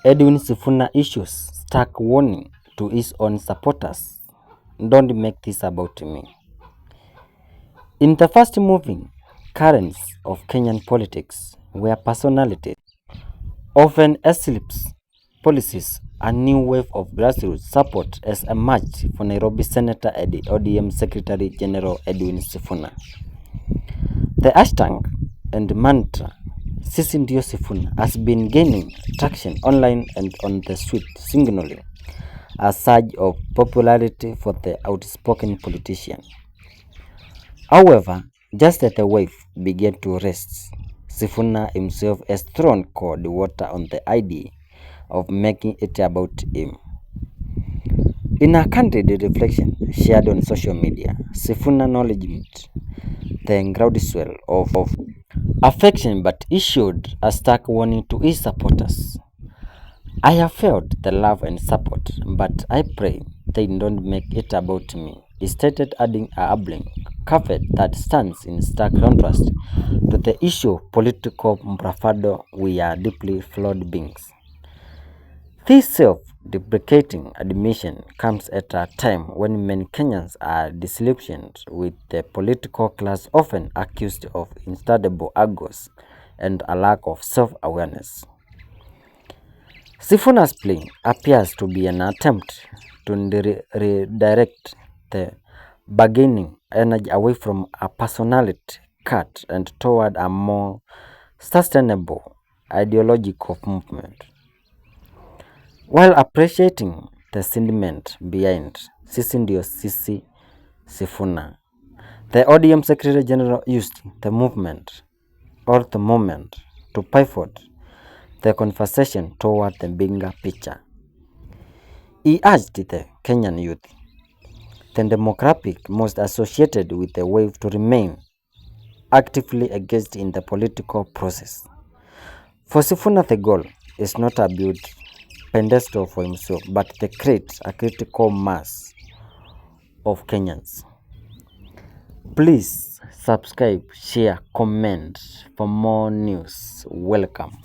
Edwin Sifuna issues stark warning to his own supporters. Don't make this about me. In the fast moving currents of Kenyan politics, where personalities often eclipse policies, a new wave of grassroots support has emerged for Nairobi Senator and ODM Secretary General Edwin Sifuna. The hashtag and mantra Sisi Ndio Sifuna has been gaining traction online and on the street, signaling a surge of popularity for the outspoken politician. However, just as the wave began to rest, Sifuna himself has thrown cold water on the idea of making it about him. In a candid reflection shared on social media, Sifuna acknowledged the groundswell of affection but issued a stark warning to his supporters. I have felt the love and support, but I pray they don't make it about me. He stated, adding a humbling caveat that stands in stark contrast to the issue of political bravado. We are deeply flawed beings. This self-deprecating admission comes at a time when many Kenyans are disillusioned with the political class, often accused of insatiable egos and a lack of self-awareness. Sifuna's plea appears to be an attempt to redirect the bargaining energy away from a personality cut and toward a more sustainable ideological movement. While appreciating the sentiment behind Sisi Ndio Sisi Sifuna, the ODM Secretary General used the moment to pivot the conversation toward the bigger picture. He urged the Kenyan youth, the demographic most associated with the wave, to remain actively engaged in the political process. For Sifuna, the goal is not to build pedestal for himself, but to create a critical mass of Kenyans. Please subscribe, share, comment for more news. Welcome.